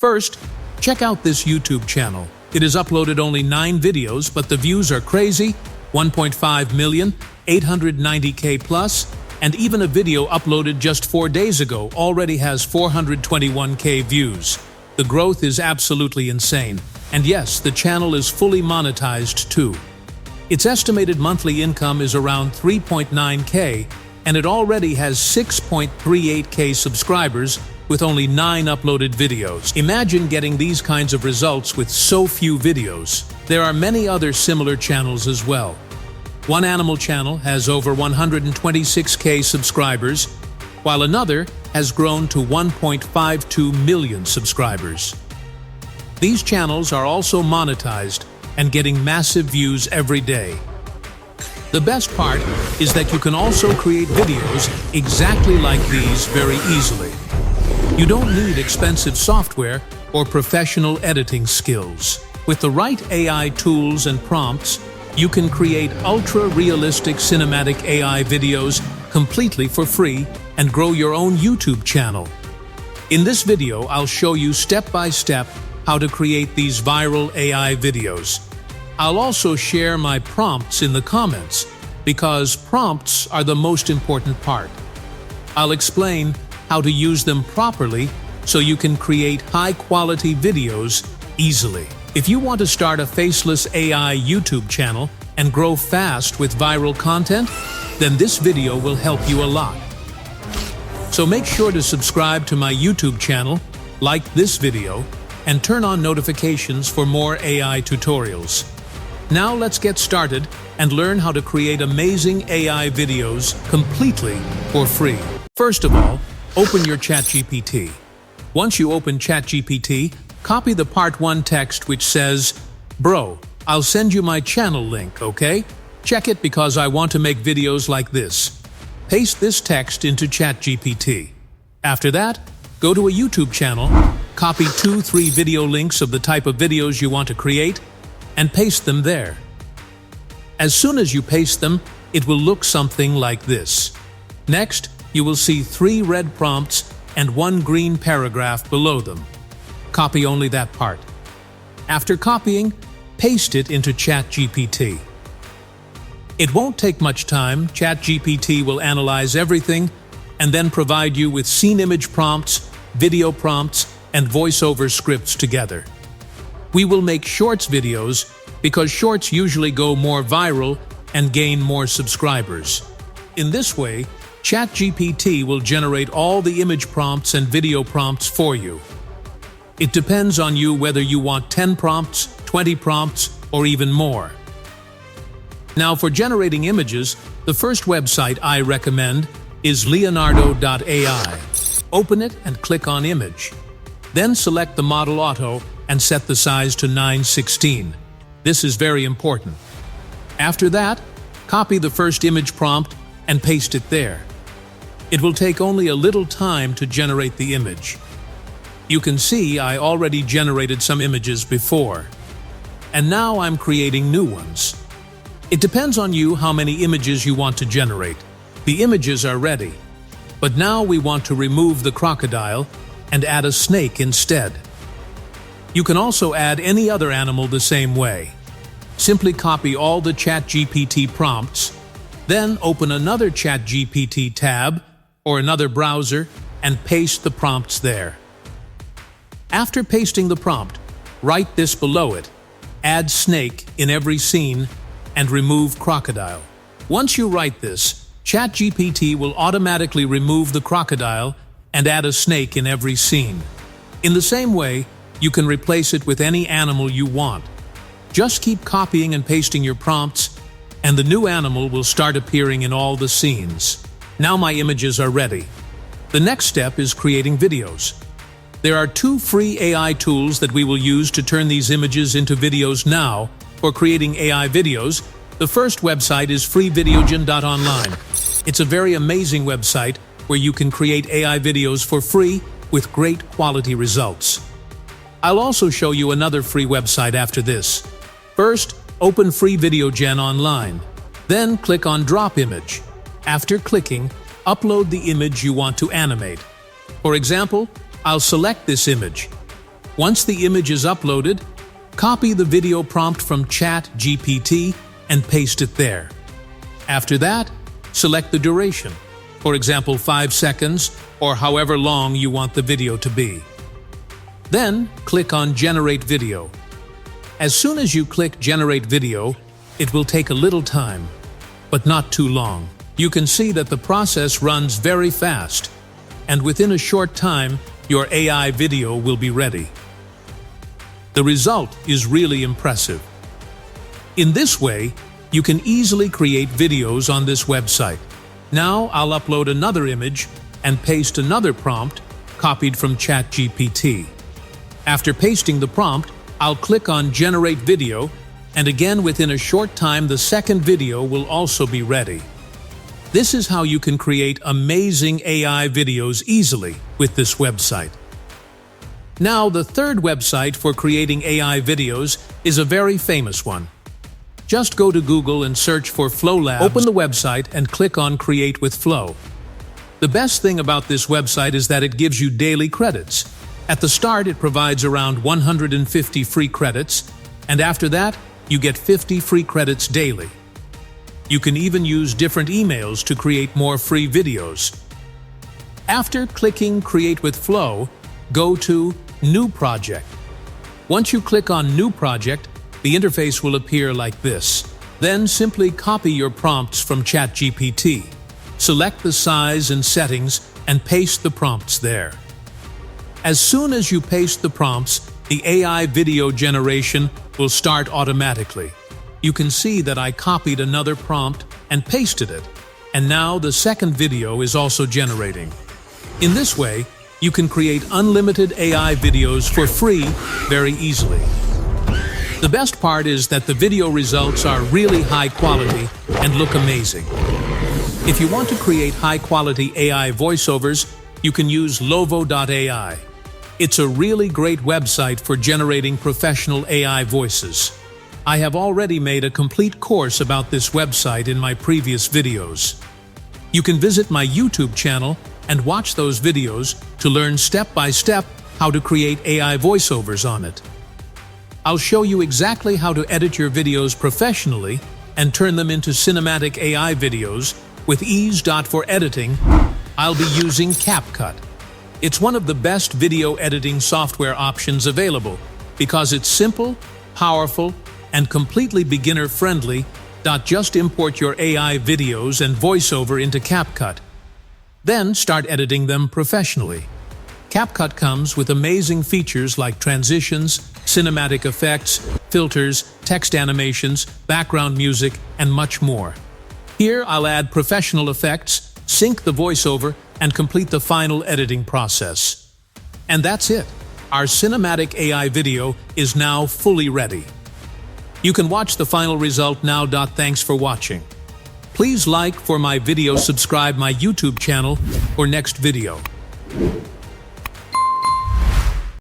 First, check out this YouTube channel. It has uploaded only 9 videos, but the views are crazy, 1.5 million, 890K plus, and even a video uploaded just 4 days ago already has 421K views. The growth is absolutely insane. And yes, the channel is fully monetized too. Its estimated monthly income is around 3.9K, and it already has 6.38K subscribers with only 9 uploaded videos. Imagine getting these kinds of results with so few videos. There are many other similar channels as well. One animal channel has over 126K subscribers, while another has grown to 1.52 million subscribers. These channels are also monetized and getting massive views every day. The best part is that you can also create videos exactly like these very easily. You don't need expensive software or professional editing skills. With the right AI tools and prompts, you can create ultra-realistic cinematic AI videos completely for free and grow your own YouTube channel. In this video, I'll show you step-by-step how to create these viral AI videos. I'll also share my prompts in the comments because prompts are the most important part. I'll explain how to use them properly so you can create high-quality videos easily. If you want to start a faceless AI YouTube channel and grow fast with viral content, then this video will help you a lot. So make sure to subscribe to my YouTube channel, like this video, and turn on notifications for more AI tutorials. Now let's get started and learn how to create amazing AI videos completely for free. First of all, open your ChatGPT. Once you open ChatGPT, copy the part 1 text which says, "Bro, I'll send you my channel link, okay? Check it because I want to make videos like this." Paste this text into ChatGPT. After that, go to a YouTube channel, copy 2-3 video links of the type of videos you want to create, and paste them there. As soon as you paste them, it will look something like this. Next, you will see 3 red prompts and 1 green paragraph below them. Copy only that part. After copying, paste it into ChatGPT. It won't take much time. ChatGPT will analyze everything and then provide you with scene image prompts, video prompts, and voiceover scripts together. We will make shorts videos because shorts usually go more viral and gain more subscribers. In this way, ChatGPT will generate all the image prompts and video prompts for you. It depends on you whether you want 10 prompts, 20 prompts, or even more. Now for generating images, the first website I recommend is Leonardo.ai. Open it and click on Image. Then select the Model Auto and set the size to 9:16. This is very important. After that, copy the first image prompt and paste it there. It will take only a little time to generate the image. You can see I already generated some images before, and now I'm creating new ones. It depends on you how many images you want to generate. The images are ready, but now we want to remove the crocodile and add a snake instead. You can also add any other animal the same way. Simply copy all the ChatGPT prompts, then open another ChatGPT tab or another browser and paste the prompts there. After pasting the prompt, write this below it. Add snake in every scene and remove crocodile. Once you write this, ChatGPT will automatically remove the crocodile and add a snake in every scene. In the same way, you can replace it with any animal you want. Just keep copying and pasting your prompts, and the new animal will start appearing in all the scenes. Now my images are ready. The next step is creating videos. There are 2 free AI tools that we will use to turn these images into videos now for creating AI videos. The first website is freevideogen.online. It's a very amazing website where you can create AI videos for free with great quality results. I'll also show you another free website after this. First, open FreeVideoGen online. Then click on Drop Image. After clicking, upload the image you want to animate. For example, I'll select this image. Once the image is uploaded, copy the video prompt from ChatGPT and paste it there. After that, select the duration, for example 5 seconds or however long you want the video to be. Then, click on Generate Video. As soon as you click Generate Video, it will take a little time, but not too long. You can see that the process runs very fast, and within a short time, your AI video will be ready. The result is really impressive. In this way, you can easily create videos on this website. Now I'll upload another image and paste another prompt copied from ChatGPT. After pasting the prompt, I'll click on Generate Video, and again within a short time the second video will also be ready. This is how you can create amazing AI videos easily with this website. Now, the third website for creating AI videos is a very famous one. Just go to Google and search for Flow Labs. Open the website and click on Create with Flow. The best thing about this website is that it gives you daily credits. At the start, it provides around 150 free credits, and after that, you get 50 free credits daily. You can even use different emails to create more free videos. After clicking Create with Flow, go to New Project. Once you click on New Project, the interface will appear like this. Then simply copy your prompts from ChatGPT. Select the size and settings and paste the prompts there. As soon as you paste the prompts, the AI video generation will start automatically. You can see that I copied another prompt and pasted it, and now the second video is also generating. In this way, you can create unlimited AI videos for free very easily. The best part is that the video results are really high quality and look amazing. If you want to create high-quality AI voiceovers, you can use Lovo.ai. It's a really great website for generating professional AI voices. I have already made a complete course about this website in my previous videos. You can visit my YouTube channel and watch those videos to learn step-by-step how to create AI voiceovers on it. I'll show you exactly how to edit your videos professionally and turn them into cinematic AI videos with ease. For editing, I'll be using CapCut. It's one of the best video editing software options available because it's simple, powerful, and completely beginner-friendly. Just import your AI videos and voiceover into CapCut. Then start editing them professionally. CapCut comes with amazing features like transitions, cinematic effects, filters, text animations, background music, and much more. Here I'll add professional effects, sync the voiceover, and complete the final editing process. And that's it. Our cinematic AI video is now fully ready. You can watch the final result now. Thanks for watching. Please like for my video, subscribe my YouTube channel for next video.